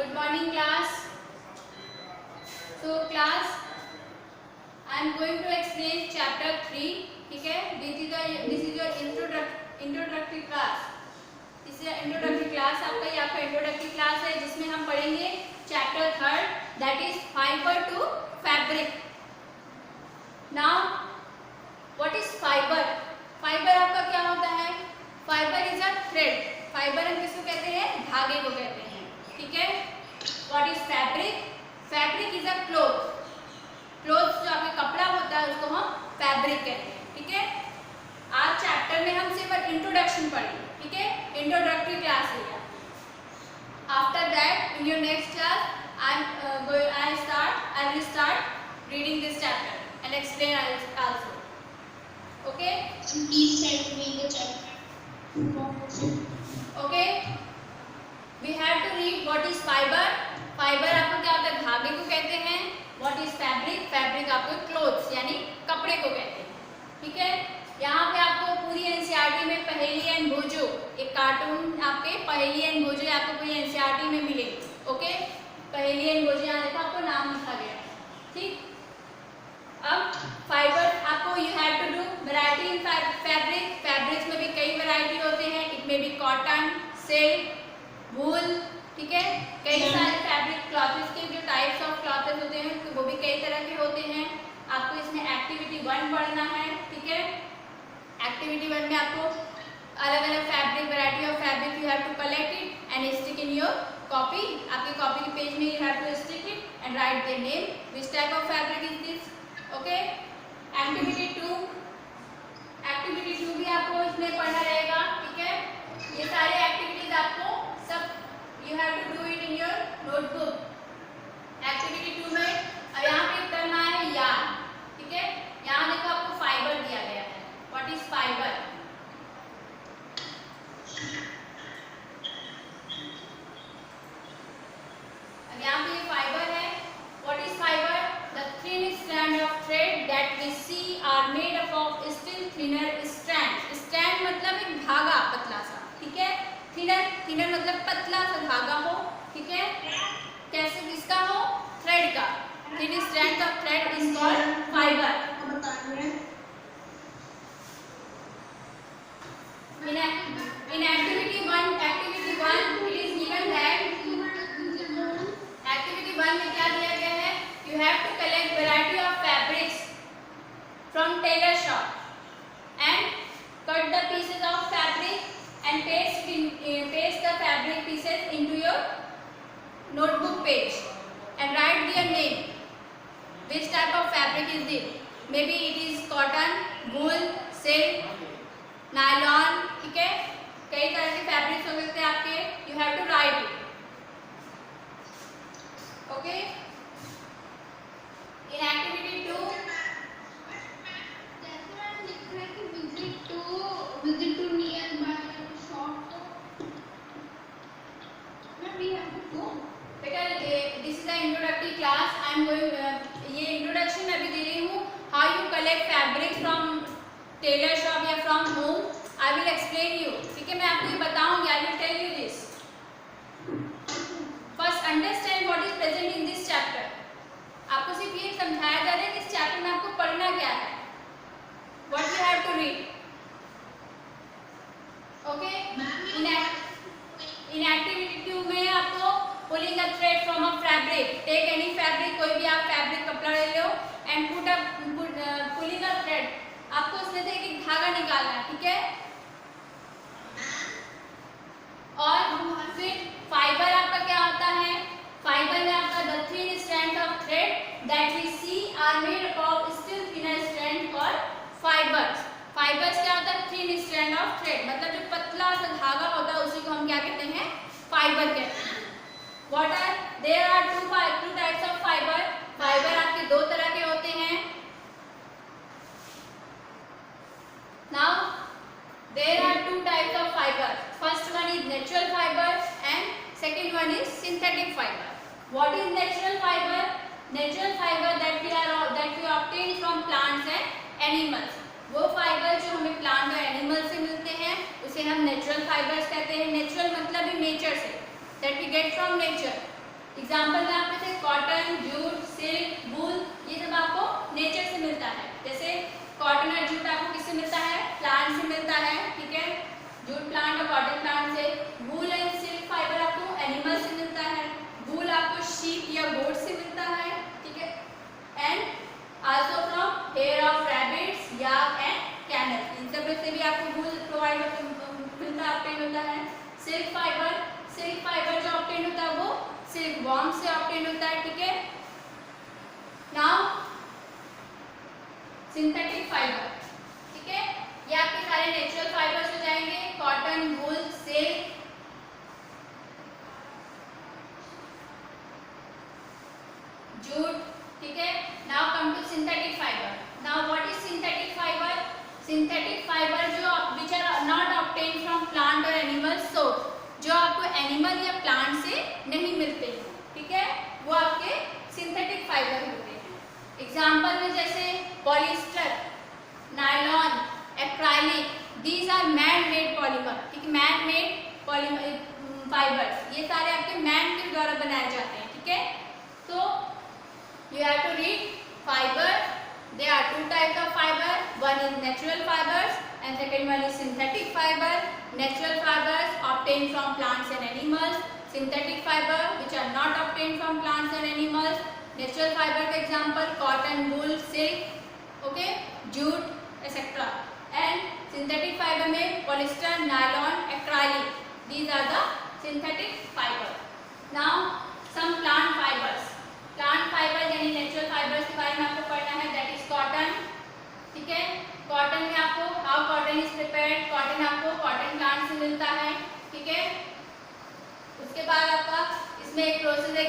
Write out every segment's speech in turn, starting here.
Good morning class. So class, I am going to explain chapter 3. ठीक है, this is your introductory class. इस introductory class आपका introductory class है जिसमें हम पढ़ेंगे chapter 3 that is fiber to fabric. Now what is fiber? Fiber आपका क्या होता है? Fiber is a thread. Fiber हम किसको कहते हैं? धागे को कहते हैं. ठीक है. What is fabric? Fabric is a cloth. Clothes जो आपका कपड़ा होता है उसको हम fabric कहते हैं. ठीक है. आज चैप्टर में हम सिर्फ इंट्रोडक्शन पढ़ेंगे. ठीक है. इंट्रोडक्टरी क्लास है. After that, in your next class, I will start reading this chapter and explain also. Okay? Please tell me the chapter. Okay? We have to read what is fiber. Fiber आपको क्या होता है? धागे को कहते हैं. What is fabric? Fabric आपको clothes यानी कपड़े को कहते हैं. ठीक है. यहाँ पे आपको पूरी एनसीईआरटी में पहेली एंड भोजो एक कार्टून आपके पहेली एंड भोजो आपको पूरी एनसीईआरटी में मिलेगी. ओके. पहेली एंड भोजो यहाँ देखो आपको नाम लिखा गया है. ठीक. अब फाइबर आपको you have to do variety in fabric. Fabrics में भी कई वैरायटी होते हैं. इट में भी कॉटन, सिल्क, वूल. ठीक है. कई सारे फैब्रिक क्लॉथेस के जो टाइप्स ऑफ क्लॉथेस होते हैं तो वो भी कई तरह के होते हैं. आपको इसमें एक्टिविटी 1 पढ़ना है. ठीक है. एक्टिविटी 1 में आपको अलग अलग fabric variety of fabric you have to collect it and stick in your copy. आपके कॉपी के पेज में you have to stick it and write their name which type of fabric is this. Okay. Activity 2 भी आपको इसमें पढ़ना रहेगा. ठीक है. ये सारी एक्टिविटीज आपको सब you have to do it in your notebook. Activity 2 में अब यहाँ पे करना है यार्न. ठीक है. यहाँ देखो आपको फाइबर दिया गया है. What is fibre? अब यहाँ पे ये फाइबर है. What is fibre? The thin strand of thread that we see are made up of still thinner strand. Strand मतलब एक धागा पतला सा. ठीक है. थिनर मतलब पतला सा धागा हो. ठीक है. कैसे किसका हो? थ्रेड का. Thin strand of thread is called fibre. In activity 1 it is given that activity 1 में क्या दिया गया है? You have to collect variety of fabrics from tailor shop and cut the pieces of fabric and paste the fabric pieces into your notebook page and write their name. Which type of fabric is this? Maybe it is cotton, wool, silk, nylon. ठीक है. कई तरह के fabrics हो सकते हैं आपके. You have to write it. Okay. In activity 2 visit to nearby shop. We have to go. बेटा this is the introductory class. I am going ये इंट्रोडक्शन मैं भी दे रही हूँ. How you collect fabric from tailor shop या from home. I will explain you. ठीक है. मैं आपको ये बताऊंगी. I will tell you this. First understand what is present in this chapter. आपको सिर्फ ये समझाया जा रहा है कि इस चैप्टर में आपको पढ़ना क्या है. What you have to read. Okay. In activity 2 में आपको pulling a thread from a fabric. Take any fabric. कोई भी आप फैब्रिक कपड़ा ले लो एंड पुलिंग अ थ्रेड. आपको उसमें से एक धागा निकालना है. ठीक है. और फिर फाइबर आपका क्या होता है? फाइबर में आपका the thin strand of thread that we see are made of still thinner strand called fibres. Fibres क्या होता है? थिन स्ट्रैंड ऑफ थ्रेड मतलब जो पतला सा धागा होता है उसी को हम क्या कहते हैं? फाइबर कहते हैं. What are there are two types of fibre. Fibre आपके 2 तरह के होते हैं. Now there are 2 types of fiber. First one is natural fiber and second one is synthetic fiber. What is natural fiber? Natural fiber that we obtain from plants and animals. वो fibre जो हमें plant और animal से मिलते हैं उसे हम natural fibres कहते हैं. नेचुरल मतलब नेचर से. that we get from nature. Example में आप जैसे कॉटन, जूट, सिल्क, वूल, ये सब आपको नेचर से मिलता है। जैसे कॉटन और जूट आपको किससे मिलता है? प्लांट से मिलता है, ठीक है, जूट प्लांट और कॉटन प्लांट से। वूल एंड सिल्क फाइबर आपको एनिमल से मिलता है। वूल आपको शीप या गोट से मिलता है, ठीक है, and also from hair of rabbits, yak and camel, इन सब में से भी आपको वूल प्रोवाइड मिलता है, ऑब्टेन होता है। सिल्क फाइबर जो ऑब्टेन होता है वो सिल्क वॉर्म से ऑब्टेन होता है, ठीक है। नाउ सिंथेटिक फाइबर, ठीक है, ये आपके सारे नेचुरल फाइबर्स हो जाएंगे, कॉटन, वूल, सिल्क, जूट, ठीक है। Now come to synthetic fibre. Now what is synthetic fibre? Synthetic fibre जो which are not obtain from plant और एनिमल सोर्स, जो आपको एनिमल या प्लांट से नहीं मिलते हैं, ठीक है, वो आपके सिंथेटिक फाइबर होते हैं। एग्जाम्पल में जैसे polyester, nylon, acrylic, these are man made polymer, ठीक है, मैन मेड पॉलीमर फाइबर्स, ये सारे आपके मैन के द्वारा बनाए जाते हैं, ठीक है। तो you have to read fiber. There are two types of fiber. One is natural fibers and second one is synthetic fiber. Natural fibers obtained from plants and animals. Synthetic fiber which are not obtained from plants and animals. Natural fiber का example cotton, wool, silk, okay, jute, etc. And synthetic fiber में polyester, nylon, acrylic. These are the synthetic fiber. Now some plant fibers. Plant fibre यानी natural fibres के बारे में आपको पढ़ना है, that is cotton, ठीक है। कॉटन में आपको how cotton is prepared, cotton आपको कॉटन प्लांट से मिलता है, ठीक है। उसके बाद आपका इसमें एक प्रोसेस है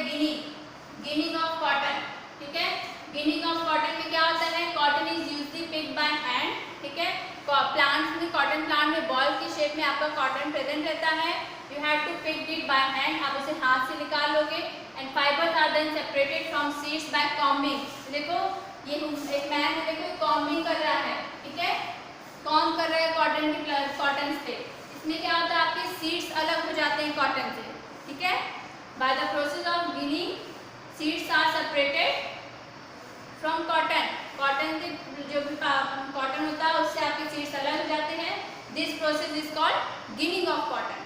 गिनिंग ऑफ कॉटन, ठीक है। गिनिंग ऑफ कॉटन में क्या होता है? Cotton is usually picked by hand, ठीक है। प्लांट्स में, कॉटन प्लांट में बॉल की शेप में आपका कॉटन प्रेजेंट रहता है। You have to pick it by hand, आप उसे हाथ से निकाल लोगे। And fibres are then separated from seeds by combing. देखो ये एक मैन है, देखो कॉम्बिंग कर रहा है, ठीक है, कॉम्ब कर रहा है कॉटन पे। इसमें क्या होता है? आपके सीड्स अलग हो जाते हैं कॉटन से, ठीक है। By the process of ginning seeds are separated from cotton. Cotton के जो भी कॉटन होता है उससे आपके सीड्स अलग हो जाते हैं। This process is called ginning of cotton,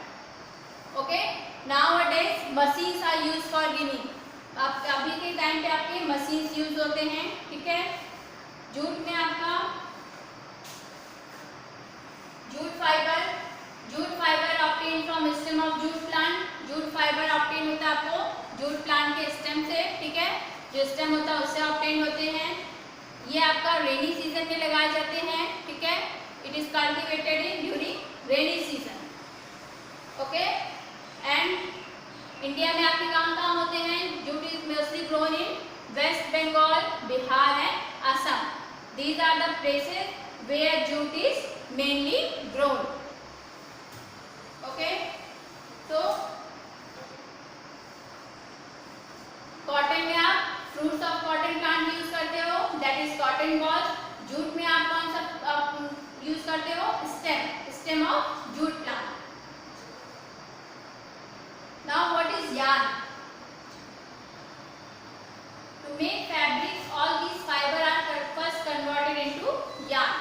okay. Nowadays machines are used for ginning. आप अभी के टाइम पे आपके मशीन्स यूज होते हैं, ठीक है। जूट में आपका jute fibre obtain from stem of jute plant. Jute fibre obtain होता है आपको जूट प्लांट के स्टेम से, ठीक है, जो स्टेम होता है उससे ऑब्टेन होते हैं। ये आपका रेनी सीजन में लगाए जाते हैं, ठीक है। It is cultivated in during rainy season, okay. And India में आपके कहाँ होते हैं? Jute is mostly grown in West Bengal, Bihar and Assam. These are the places where jute is mainly grown, okay. तो कॉटन में आप fruits of cotton plant use करते हो, that is cotton balls. Jute में आप कौन सा यूज करते हो? Stem of jute plant. Now what is yarn? To make fabrics, all these fiber are first converted into yarn.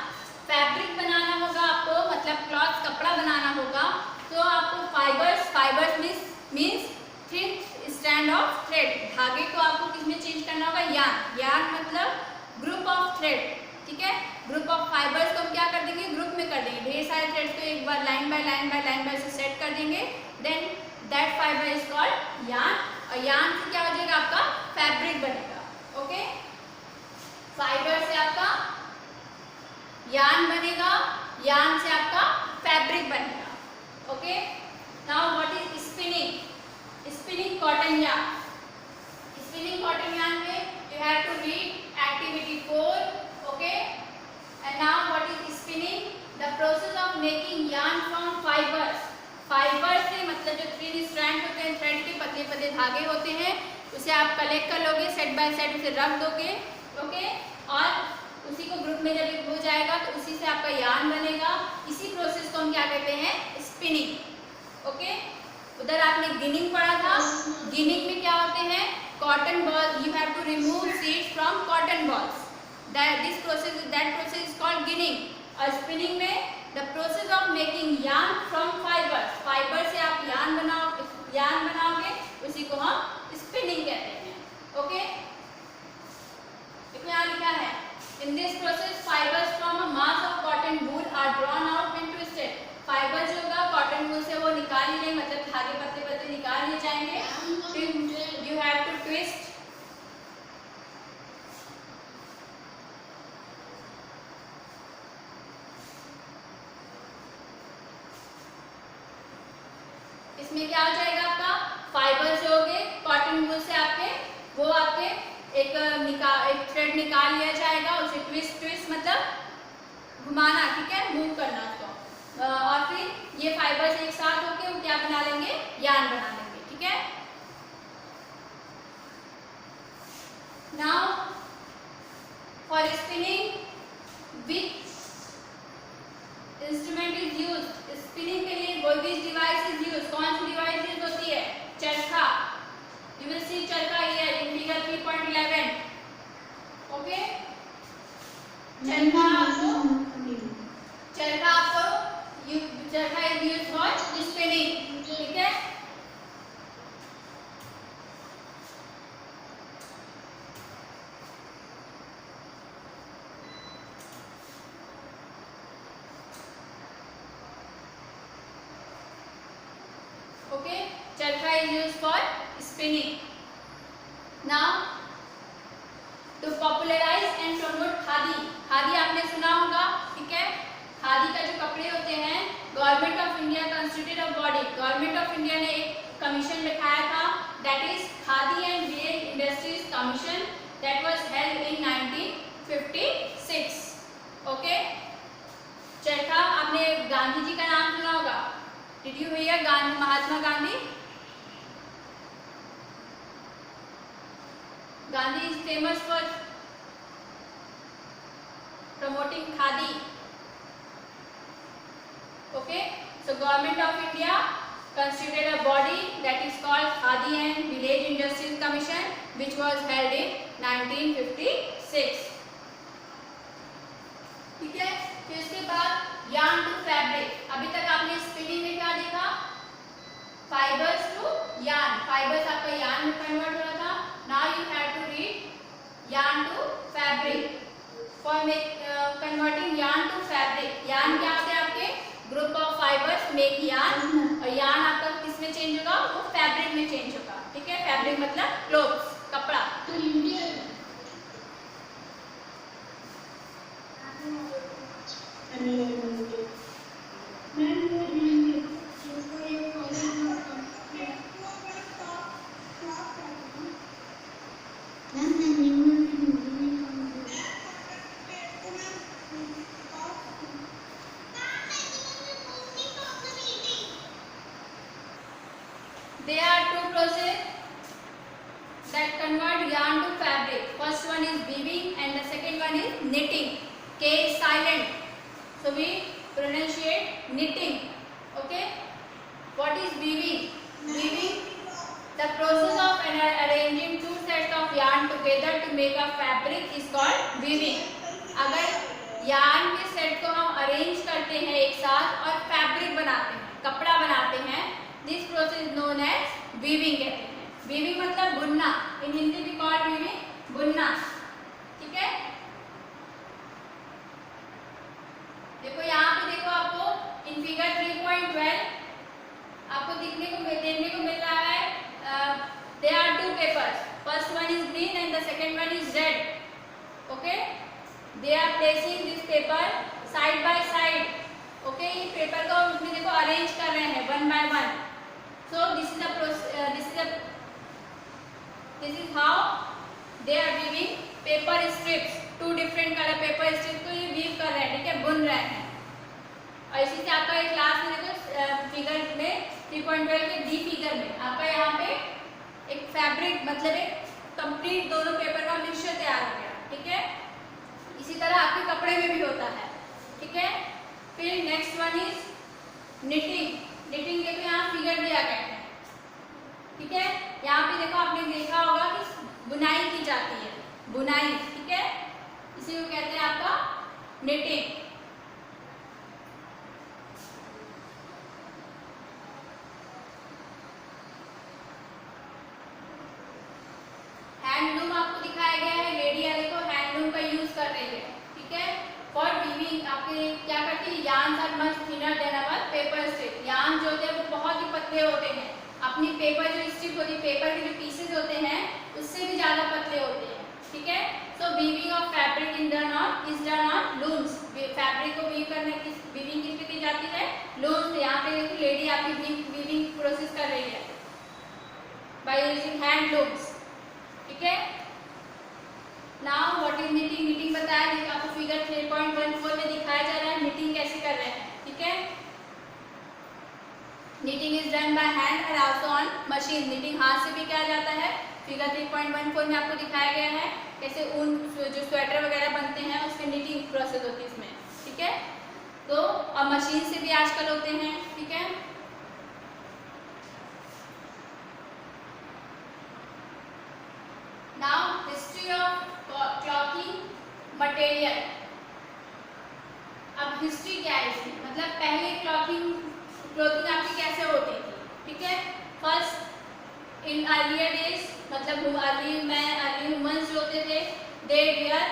Fabric बनाना होगा आपको, मतलब क्लॉथ कपड़ा बनाना होगा, तो आपको fibres means thin strand of thread, धागे को आपको किसमें चेंज करना होगा? yarn मतलब ग्रुप ऑफ थ्रेड, ठीक है। ग्रुप ऑफ फाइबर्स को हम क्या कर देंगे? ग्रुप में कर देंगे। ढेर सारे थ्रेड्स को एक बार लाइन बाय लाइन से सेट कर देंगे, then that fibre is called yarn. और यार्न से क्या हो जाएगा? आपका फैब्रिक बनेगा, ओके। फाइबर से आपका यार्न बनेगा, यार्न से आपका फैब्रिक बनेगा, okay. Now what is spinning cotton yarn? Spinning cotton yarn में you have to read activity 4, okay. And now what is spinning? The process of making yarn from fibres. Fibre से मतलब जो three strand होते हैं, thread के पतले पतले धागे होते हैं, उसे आप कलेक्ट कर लोगे, सेट बाय सेट उसे रख दोगे, ओके। और उसी को ग्रुप में जब हो जाएगा तो उसी से आपका यार्न बनेगा। इसी प्रोसेस को हम क्या कहते हैं? Spinning, okay. उधर आपने गिनिंग पढ़ा था। गिनिंग में क्या होते cotton ball, you have to remove seeds from cotton balls. That process is called ginning. और spinning में the process of making yarn from fibers. Fiber से आप yarn बनाओगे, उसी को हम spinning कहते हैं. Okay? इसमें यहाँ लिखा है in this process fibers from a mass of cotton wool are drawn out and twisted. Fibre जो होगा कॉटन वूल से वो निकाल लिए, मतलब धागे पत्ते पत्ते निकाल लिए जाएंगे. फिर यू हैव टू ट्विस्ट. इसमें क्या हो जाएगा आपका फाइबर जो होंगे कॉटन वूल से आपके वो आपके एक थ्रेड निकाल लिया जाएगा. उसे ट्विस्ट मतलब घुमाना, ठीक है, मूव करना उसको. और फिर ये फाइबर्स एक साथ होके वो क्या बना लेंगे, यार्न बना लेंगे. ठीक है. Now for spinning which instrument is used. Spinning के लिए विच डिवाइस इज यूज्ड. कौन सी डिवाइस यूज होती है? चरखा. You will see charkha here in figure 3.11. Okay. Charkha is used for spinning. ठीक है. Okay. Charkha is used for spinning. Now to popularise and promote khadi. Khadi आपने सुना होगा. ठीक है. खादी का जो कपड़े होते हैं, government of India constituted a body. Government of India ने एक कमीशन बिठाया था, that is khadi and village industries commission, that was held in 1956. Okay. चरखा, आपने गांधी जी का नाम सुना होगा. Did you here Mahatma Gandhi? Gandhi is famous for promoting khadi. Okay, so government of India constituted a body that is called Khadi and Village Industries Commission, which was held in 1956. ठीक है. फिर उसके बाद yarn to fabric. अभी तक आपने spinning में क्या देखा? Fibres to yarn. फाइबर्स आपका yarn में कन्वर्ट हो रहा था. Now you have to read yarn to fabric. For converting yarn to fabric. yarn क्या होते हैं आपके? Group of fibres make yarn. और yarn आपका किस में चेंज होगा? वो फैब्रिक में चेंज होगा. ठीक है. फैब्रिक मतलब क्लोथ्स, कपड़ा. तो India There are two processes that convert yarn to fabric. First one is weaving and the second one is knitting. K is silent, so we pronunciate knitting. Okay. What is weaving? Weaving, the process of arranging two sets of yarn together to make a fabric is called weaving. अगर yarn के set को हम arrange करते हैं एक साथ और fabric बनाते हैं, कपड़ा बनाते हैं, this process known as weaving कहते हैं. वीविंग मतलब बुनना. इन हिंदी भी कॉल्ड वीविंग, बुनना. ठीक है. देखो यहाँ पे देखो आपको इन फिगर 3.12 आपको देखने को मिल रहा है. They are two papers. First one is green and the second one is red. Okay. They are placing this paper side by side. Okay. ये पेपर को इसमें देखो अरेंज कर रहे हैं one by one. So this is how they are weaving paper strips. Two different color paper strips को ये weave कर रहे हैं. ठीक है. बुन रहे हैं. और इसी से आपका एक क्लास में देखो फिगर में 3.12 के डी फिगर में आपका यहाँ पे एक फैब्रिक मतलब एक कंप्लीट दोनों पेपर का मिक्सचर तैयार हो गया. ठीक है. इसी तरह आपके कपड़े में भी होता है. ठीक है. फिर next one is knitting. Knitting देखो यहाँ फिगर दिया गया है. ठीक है. यहाँ पे देखो आपने देखा होगा कि बुनाई की जाती है, बुनाई, ठीक है, इसी को कहते हैं आपका निटिंग। हैंडलूम आपको दिखाया गया है, लेडी है देखो हैंडलूम का यूज कर रही है, ठीक है। फॉर वीविंग आपके क्या करती है, yarn are much thinner than our paper strip, yarn जो होते हैं वो बहुत ही पतले होते हैं, अपनी पेपर जो स्ट्रिप होती है, पेपर के जो पीसेज होते हैं उससे भी ज्यादा पतले होते हैं, ठीक है। So weaving of fabric in done on is done on looms, fabric को वीव करने की वीविंग किस पे की जाती है, लूम्स। यहाँ पे देखो लेडी आपकी वीविंग प्रोसेस कर रही है बाय यूजिंग हैंड लूम्स, ठीक है। Now what is knitting, knitting बताया है आपको फिगर 3.14 में दिखाया जा रहा है निटिंग कैसे कर रहे हैं, ठीक है। Knitting is done by hand और आल्सो ऑन मशीन, निटिंग हाथ से भी किया जाता है। फिगर 3.14 में आपको दिखाया गया है कैसे ऊन जो स्वेटर वगैरह बनते हैं उसकी निटिंग प्रोसेस होती है इसमें, ठीक है। तो और मशीन से भी आजकल होते हैं, ठीक है। Now history of clothing material, अब हिस्ट्री क्या है इसमें, मतलब पहले क्लोथिंग आपकी कैसे होती थी, ठीक है। फर्स्ट इन अर्लियर डेज, मतलब अर्ली ह्यूमंस जो होते थे they wear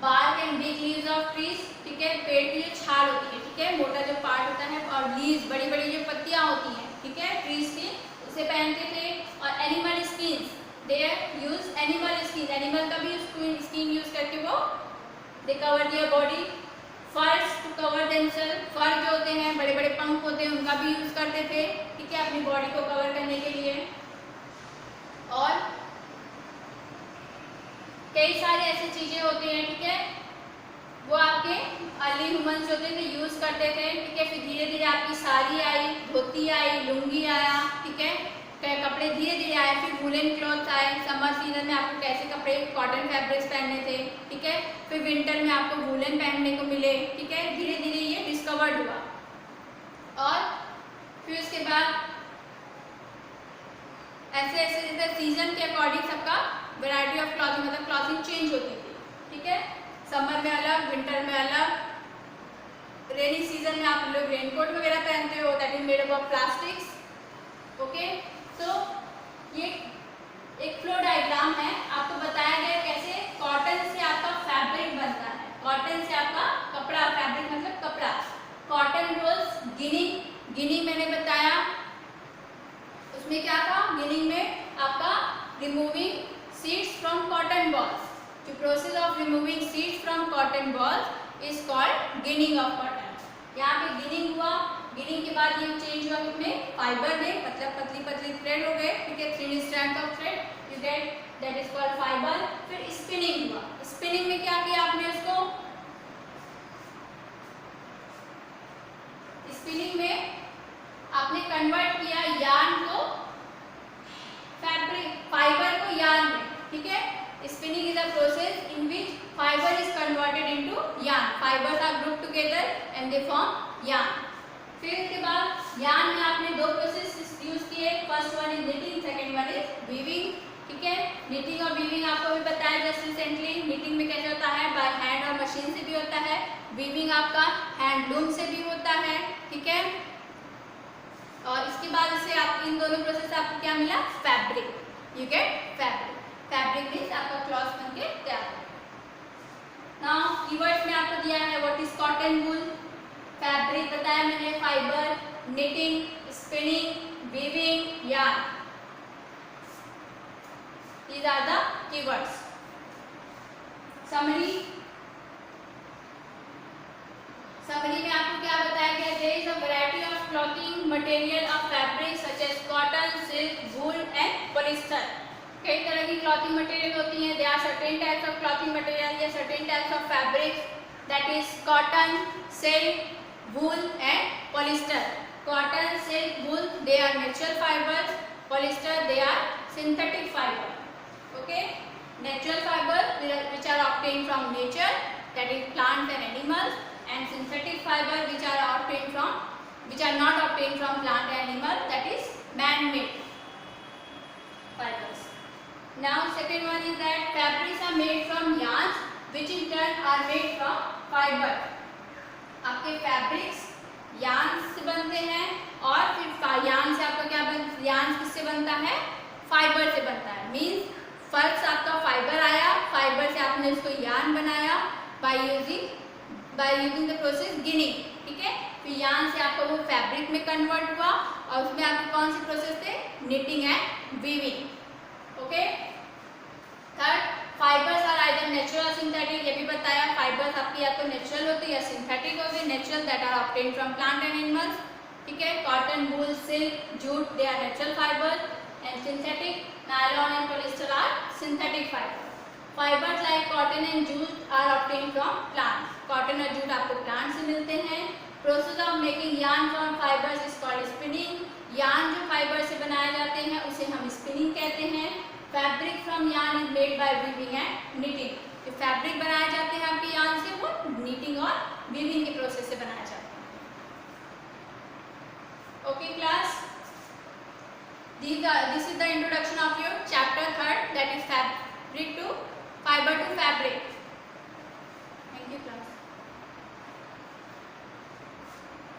bark and big leaves of trees, ठीक है, पेड़ की जो छाल होती है, ठीक है, मोटा जो पार्ट होता है, और लीव्स बड़ी बड़ी जो पत्तियां होती हैं, ठीक है, ट्रीज की, उसे पहनते थे। और एनिमल स्किन्स, दे यूज एनिमल स्किन, एनिमल का भी स्किन यूज करके वो दे कवर देयर बॉडी। फर्स टू कवर देमसेल्फ, फर जो होते हैं बड़े बड़े पंख होते हैं उनका भी यूज करते थे, ठीक है, अपनी बॉडी को कवर करने के लिए। और कई सारे ऐसी चीजें होती हैं, ठीक है, वो आपके अर्ली ह्यूमंस होते थे यूज करते थे, ठीक है। फिर धीरे धीरे आपकी साड़ी आई, धोती आई, लुंगी आया, ठीक है, कपड़े धीरे धीरे आए, फिर वुलन क्लॉथ आए, समर सीजन में आपको कैसे कपड़े कॉटन फैब्रिक्स पहनने थे, ठीक है, फिर विंटर में आपको वुलन पहनने को मिले, ठीक है, धीरे धीरे ये डिस्कवर्ड हुआ। और फिर उसके बाद ऐसे ऐसे जैसे सीजन के अकॉर्डिंग सबका वैरायटी ऑफ क्लॉथिंग, मतलब क्लॉथिंग चेंज होती थी, ठीक है, समर में अलग, विंटर में अलग। रेनी सीजन में आप लोग रेनकोट वगैरह पहनते हो, that is made up of plastics, okay. तो ये एक फ्लो डायग्राम है, आपको बताया गया कैसे कॉटन से आपका फैब्रिक बनता है, कॉटन से आपका कपड़ा, फैब्रिक मतलब कपड़ा। कॉटन रोल्स गिनिंग, गिनिंग मैंने बताया उसमें क्या था, गिनिंग में आपका removing seeds from cotton balls, जो process of removing seeds from cotton balls is called ginning of cotton. यहाँ पे गिनिंग हुआ, गिनिंग के बाद ये चेंज हुआ किसमें, फाइबर में, मतलब पतली पतली थ्रेड हो गए, ठीक है, three strand of thread you get, that is called fibre. फिर स्पिनिंग हुआ, स्पिनिंग में क्या किया आपने उसको, स्पिनिंग में आपने कन्वर्ट किया यार्न को फैब्रिक, फाइबर को यार्न में, ठीक है। Spinning is a process in which fibre is converted into yarn, fibres are group together and they form yarn. फिर इसके बाद यार्न में आपने दो प्रोसेस यूज किए, first one is knitting, second one is weaving, ठीक है। निटिंग और वीविंग आपको भी बताया जस्ट रिसेंटली, निटिंग में कैसे होता है, बाय हैंड और मशीन से भी होता है, वीविंग आपका हैंडलूम से भी होता है, ठीक है। और इसके बाद से आप इन दोनों प्रोसेस आपको क्या मिला, fabric, you get fabric, fabric means आपका क्लॉथ बन के तैयार। नाउ कीवर्ड्स में आपको दिया है what is cotton wool, fabric बताया मैंने, fibre, knitting, spinning, weaving, yarn, these are the keywords. Summary में आपको क्या बताया गया, there is a variety of clothing material of fabric such as cotton, silk, wool and polyester. कई तरह की क्लॉथिंग मटेरियल होती हैं, there are certain types of clothing material या certain types of fabric, that is cotton, silk, wool and polyester. Cotton, silk, wool, they are natural fibers. Polyester, they are synthetic fiber. Okay, natural fibers which are obtained from nature, that is plants and animals, and synthetic fiber which are not obtained from plant and animal, that is man-made fibers. Now second one is that fabrics are made from yarns which in turn are made from fiber. आपके fabrics yarn से बनते हैं और फिर yarn से आपका क्या yarn किससे बनता है? फाइबर से बनता है। मींस फर्स्ट आपका फाइबर आया, फाइबर से आपने उसको यार्न बनाया by using the process ginning, ठीक है। फिर यार्न से आपका वो फैब्रिक में कन्वर्ट हुआ और उसमें आपके कौन से प्रोसेस थे? Knitting and weaving. Okay. Third, fibres are either natural or synthetic. ये भी बताया फाइबर्स आपकी या तो नेचुरल होती है या सिंथेटिक होती है। Natural that are obtained from plant and animals, ठीक है। Cotton, wool, silk, jute they are natural fibres and synthetic nylon and polyester are synthetic fibre. Fibres like cotton and jute are obtained from plant. Cotton और jute आपको plant से मिलते हैं। Process of making yarn from fibres is called spinning. Yarn जो fibre से बनाए जाते हैं उसे हम स्पिनिंग कहते हैं। Fabric from yarn is made by weaving and knitting. जो फैब्रिक बनाए जाते हैं आपके यार्न से वो नीटिंग और वीविंग के प्रोसेस से बनाए जाते हैं। Okay class, this is the introduction of your chapter 3rd, that is fabric to fiber to fabric. Thank you class.